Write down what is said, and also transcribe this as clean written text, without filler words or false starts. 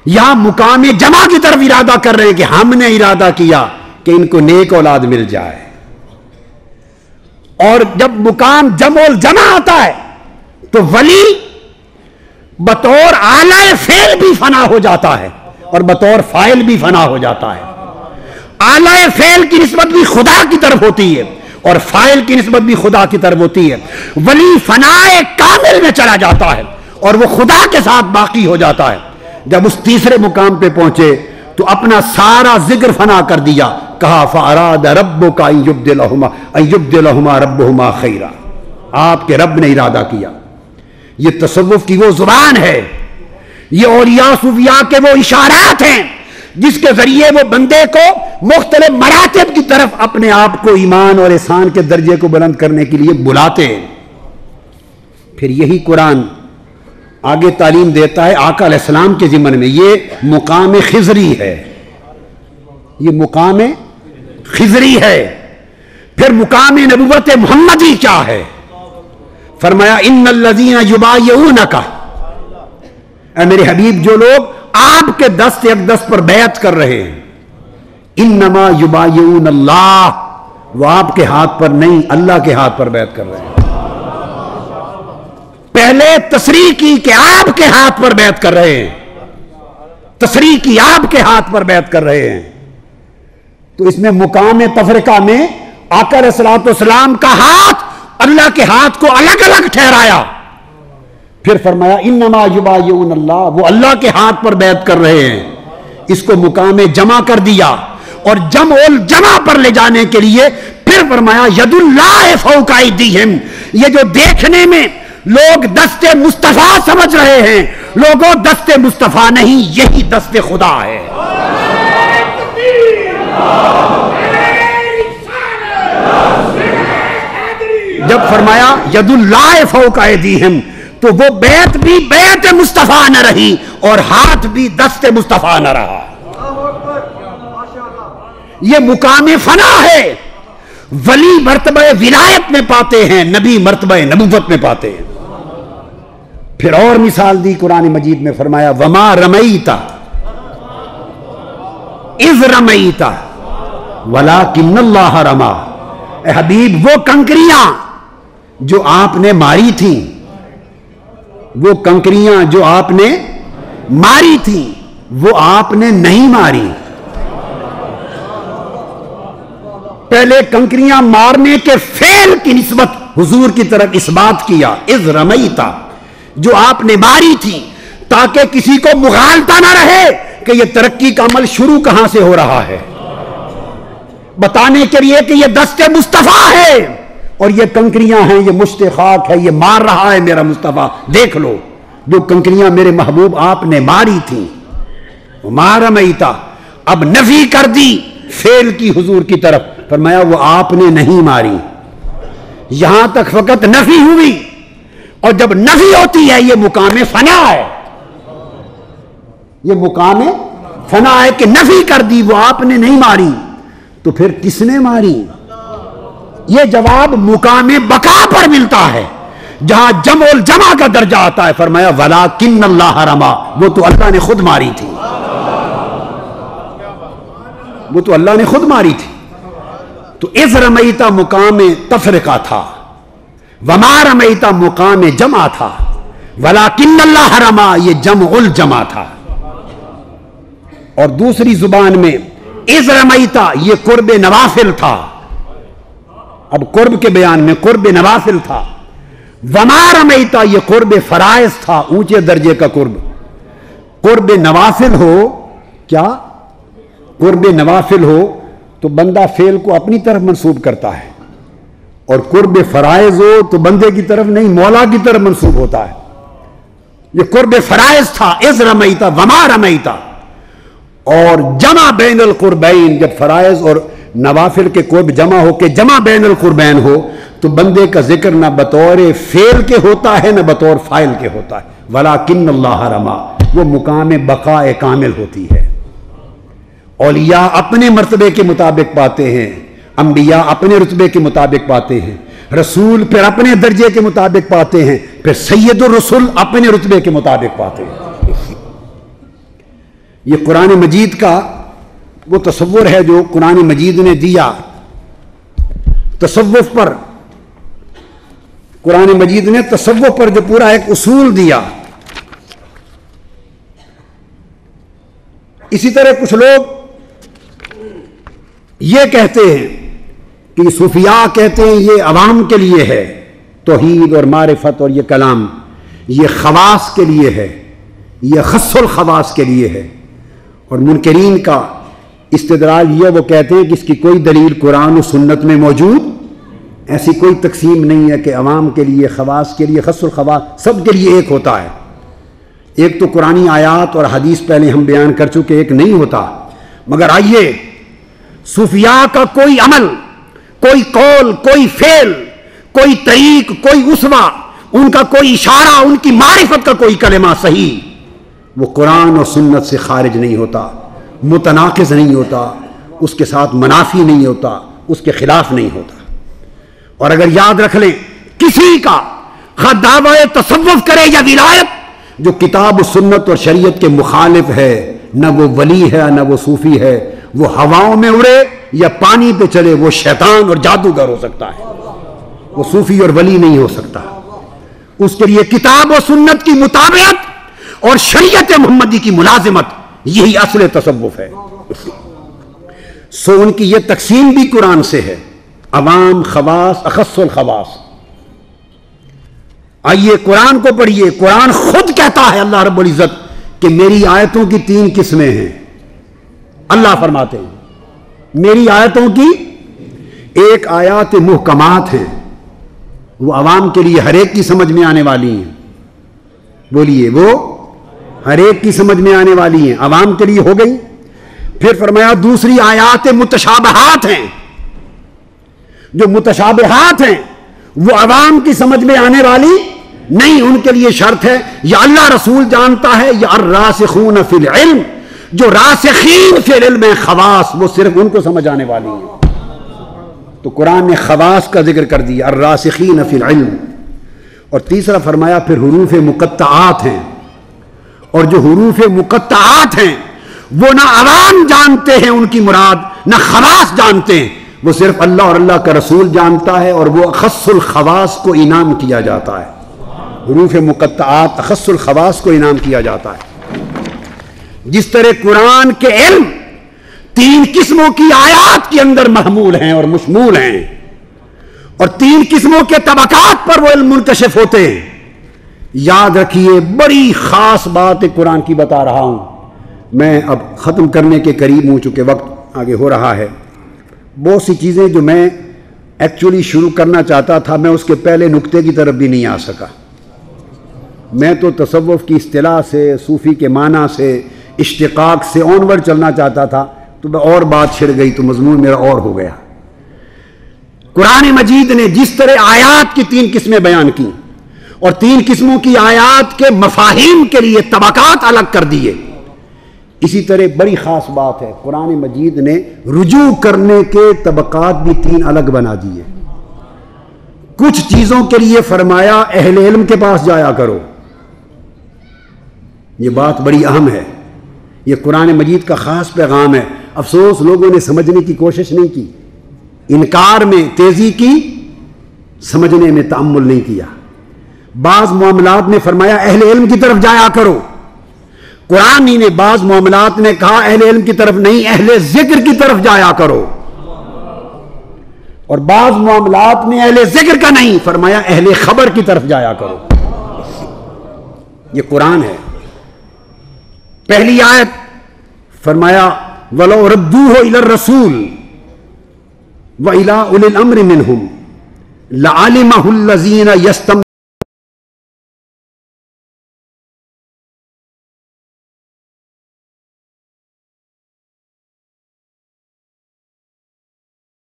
یہاں مقام جمع کی طرف ارادہ کر رہے ہیں کہ ہم نے ارادہ کیا کہ ان کو نیک اولاد مل جائے. اور جب مقام جمع الجمع آتا ہے تو ولی بطور اعلی فعل بھی فنا ہو جاتا ہے اور بطور فاعل بھی فنا ہو جاتا ہے. اعلی فعل کی نسبت بھی خدا کی طرف ہوتی ہے اور فاعل کی نسبت بھی خدا کی طرف ہوتی ہے. ولی فنائے کامل میں چلا جاتا ہے اور وہ خدا کے ساتھ باقی ہو جاتا ہے. جب اس تیسرے مقام پہ پہنچے تو اپنا سارا ذکر فنا کر دیا. کہا فاراد ربک ان یبدلہما ربہما خیرا. آپ کے رب نے ارادہ کیا. یہ تصوف کی وہ زبان ہے, یہ اولیاء صوفیاء کے وہ اشارات ہیں جس کے ذریعے وہ بندے کو مختلف مراتب کی طرف اپنے آپ کو ایمان اور احسان کے درجے کو بلند کرنے کے لیے بلاتے ہیں. پھر یہی قرآن آگے تعلیم دیتا ہے آقا علیہ السلام کے ضمن میں. یہ مقام خضری ہے, یہ مقام خضری ہے. پھر مقام نبوت محمدی کیا ہے؟ فرمایا ان الذین یبایعونک, اے میرے حبیب جو لوگ آپ کے دست اقدس پر بیعت کر رہے ہیں, انما یبایعون اللہ, وہ آپ کے ہاتھ پر نہیں اللہ کے ہاتھ پر بیعت کر رہے ہیں. پہلے تصریح کی کہ آپ کے ہاتھ پر بیعت کر رہے ہیں, تصریح کی آپ کے ہاتھ پر بیعت کر رہے ہیں. تو اس میں مقام تفرقہ میں آقا علیہ الصلوۃ والسلام کا ہاتھ اللہ کے ہاتھ کو الگ الگ ٹھہرایا. پھر فرمایا انما یبایعون اللہ, وہ اللہ کے ہاتھ پر بیعت کر رہے ہیں. اس کو مقام جمع کر دیا اور جمع الجمع پر لے جانے کے لیے پھر فرمایا ید اللہ فوق ایدیہم. یہ جو دیکھنے میں لوگ دست مصطفیٰ سمجھ رہے ہیں, لوگوں دست مصطفیٰ نہیں, یہی دست خدا ہے. جب فرمایا ید اللہ فوق ایدیہم تو وہ بیعت بھی بیعت مصطفیٰ نہ رہی اور ہاتھ بھی دست مصطفیٰ نہ رہا. یہ مقام فنا ہے. ولی مرتبہ ولایت میں پاتے ہیں, نبی مرتبہ نبوت میں پاتے ہیں. پھر اور مثال دی قرآن مجید میں, فرمایا وما رمیت اذ رمیت ولکن اللہ رما. اے حبیب وہ کنکریاں جو آپ نے ماری تھیں, وہ کنکریاں جو آپ نے ماری تھیں وہ آپ نے نہیں ماری. پہلے کنکریاں مارنے کے فعل کی نسبت حضور کی طرف اس بات کیا اذ رمیتا, جو آپ نے ماری تھی, تاکہ کسی کو مغالطہ نہ رہے کہ یہ ترقی کا عمل شروع کہاں سے ہو رہا ہے, بتانے کے لیے کہ یہ دست مصطفیٰ ہے اور یہ کنکریاں ہیں, یہ مشت خاک ہے, یہ مار رہا ہے میرا مصطفیٰ. دیکھ لو جو کنکریاں میرے محبوب آپ نے ماری تھیں. وما رمیتا, اب نفی کر دی فعل کی حضور کی طرف, فرمایا وہ آپ نے نہیں ماری. یہاں تک فقط نفی ہوئی, اور جب نفی ہوتی ہے یہ مقام فنا ہے. یہ مقام فنا ہے کہ نفی کر دی وہ آپ نے نہیں ماری. تو پھر کس نے ماری؟ یہ جواب مقام بقا پر ملتا ہے جہاں جمع الجمع کا درجہ آتا ہے. فرمایا ولکن اللہ رما, وہ تو اللہ نے خود ماری تھی, وہ تو اللہ نے خود ماری تھی. تو اذ رمیتا مقام تفرقہ تھا, وما رمیتا مقام جمع تھا, ولکن اللہ رما یہ جمع الجمع تھا. اور دوسری زبان میں اذ رمیتا یہ قرب نوافل تھا. اب قرب کے بیان میں قرب نوافل تھا. وما رمیتا یہ قرب فرائض تھا, اونچے درجے کا قرب. قرب نوافل ہو, کیا قرب نوافل ہو تو بندہ فعل کو اپنی طرف منسوب کرتا ہے, اور قرب فرائض ہو تو بندے کی طرف نہیں مولا کی طرف منسوب ہوتا ہے. یہ قرب فرائض تھا اذ رمیتا وما رمیتا. اور جمع بین القربین, جب فرائض اور نوافل کے قرب جمع ہو کے جمع بین القربین ہو تو بندے کا ذکر نہ بطور فعل کے ہوتا ہے نہ بطور فاعل کے ہوتا ہے. ولکن اللہ رما, وہ مقام بقاء کامل ہوتی ہے. اولیاء اپنے مرتبے کے مطابق پاتے ہیں, انبیاء اپنے رتبے کے مطابق پاتے ہیں, رسول پھر اپنے درجے کے مطابق پاتے ہیں, پھر سید الرسول اپنے رتبے کے مطابق پاتے ہیں. یہ قرآن مجید کا وہ تصور ہے جو قرآن مجید نے دیا تصوف پر. قرآن مجید نے تصوف پر جو پورا ایک اصول دیا. اسی طرح کچھ لوگ یہ کہتے ہیں کہ صوفیاء کہتے ہیں یہ عوام کے لیے ہے توحید اور معرفت اور یہ کلام، یہ خواص کے لیے ہے، یہ خص الخواص کے لیے ہے. اور منکرین کا استدلال یہ وہ کہتے ہیں کہ اس کی کوئی دلیل قرآن و سنت میں موجود، ایسی کوئی تقسیم نہیں ہے کہ عوام کے لیے، خواص کے لیے، خص الخواص سب کے لیے ایک ہوتا ہے. ایک تو قرآنی آیات اور حدیث پہلے ہم بیان کر چکے ایک نہیں ہوتا. مگر آئیے صوفیاء کا کوئی عمل، کوئی قول، کوئی فعل، کوئی طریق، کوئی اسوہ، ان کا کوئی اشارہ، ان کی معرفت کا کوئی کلمہ صحیح وہ قرآن اور سنت سے خارج نہیں ہوتا، متناقض نہیں ہوتا، اس کے ساتھ منافی نہیں ہوتا، اس کے خلاف نہیں ہوتا. اور اگر یاد رکھ لیں کسی کا خواہ دعوی تصوف کرے یا ولایت جو کتاب و سنت اور شریعت کے مخالف ہے، نہ وہ ولی ہے نہ وہ صوفی ہے، وہ ہواؤں میں اڑے یا پانی پہ چلے وہ شیطان اور جادوگر ہو سکتا ہے، وہ صوفی اور ولی نہیں ہو سکتا. اس کے لیے کتاب و سنت کی مطابقت اور شریعت محمدی کی ملازمت یہی اصل تصوف ہے. سو ان کی یہ تقسیم بھی قرآن سے ہے، عوام، خواص، اخص الخواص. آئیے قرآن کو پڑھیے. قرآن خود کہتا ہے اللہ رب العزت کہ میری آیتوں کی 3 قسمیں ہیں. اللہ فرماتے ہیں میری آیتوں کی ایک آیات محکمات ہیں، وہ عوام کے لیے ہر ایک کی سمجھ میں آنے والی ہیں. بولیے وہ ہر ایک کی سمجھ میں آنے والی ہیں، عوام کے لیے ہو گئی. پھر فرمایا دوسری آیات متشابہات ہیں. جو متشابہات ہیں وہ عوام کی سمجھ میں آنے والی نہیں، ان کے لیے شرط ہے یا اللہ رسول جانتا ہے یا الراسخون فی العلم، جو راسخین فی العلم ہے خواص وہ صرف ان کو سمجھ آنے والی ہیں. تو قرآن نے خواص کا ذکر کر دیا، الراسخین فی العلم. اور تیسرا فرمایا پھر حروف مقطعات ہیں، اور جو حروف مقطعات ہیں وہ نہ عوام جانتے ہیں ان کی مراد، نہ خواص جانتے ہیں، وہ صرف اللہ اور اللہ کا رسول جانتا ہے، اور وہ اخص الخواص کو انعام کیا جاتا ہے. حروف مقطعات اخص الخواص کو انعام کیا جاتا ہے. جس طرح قرآن کے علم 3 قسموں کی آیات کے اندر محمول ہیں اور مشمول ہیں، اور 3 قسموں کے طبقات پر وہ علم منکشف ہوتے ہیں. یاد رکھیے بڑی خاص بات قرآن کی بتا رہا ہوں. میں اب ختم کرنے کے قریب ہوں چونکہ وقت آگے ہو رہا ہے. بہت سی چیزیں جو میں ایکچولی شروع کرنا چاہتا تھا میں اس کے پہلے نقطے کی طرف بھی نہیں آ سکا. میں تو تصوف کی اصطلاح سے، صوفی کے معنی سے، اشتقاق سے آنورڈ چلنا چاہتا تھا، تو میں اور بات چھڑ گئی تو مضمون میرا اور ہو گیا. قرآن مجید نے جس طرح آیات کی 3 قسمیں بیان کی اور 3 قسموں کی آیات کے مفاہیم کے لیے طبقات الگ کر دیے، اسی طرح بڑی خاص بات ہے قرآن مجید نے رجوع کرنے کے طبقات بھی 3 الگ بنا دیے. کچھ چیزوں کے لیے فرمایا اہل علم کے پاس جایا کرو. یہ بات بڑی اہم ہے، یہ قرآن مجید کا خاص پیغام ہے. افسوس لوگوں نے سمجھنے کی کوشش نہیں کی، انکار میں تیزی کی، سمجھنے میں تأمل نہیں کیا. بعض معاملات میں فرمایا اہل علم کی طرف جایا کرو. قرآن ہی نے بعض معاملات میں کہا اہل علم کی طرف نہیں، اہل ذکر کی طرف جایا کرو. اور بعض معاملات میں اہل ذکر کا نہیں، فرمایا اہل خبر کی طرف جایا کرو. یہ قرآن ہے. پہلی آیت فرمایا وَلَوْ رَدُّوهُ إِلَى الرَّسُولِ وَإِلَىٰ أُولِي الْأَمْرِ مِنْهُمْ لَعَلِمَهُ الَّذِينَ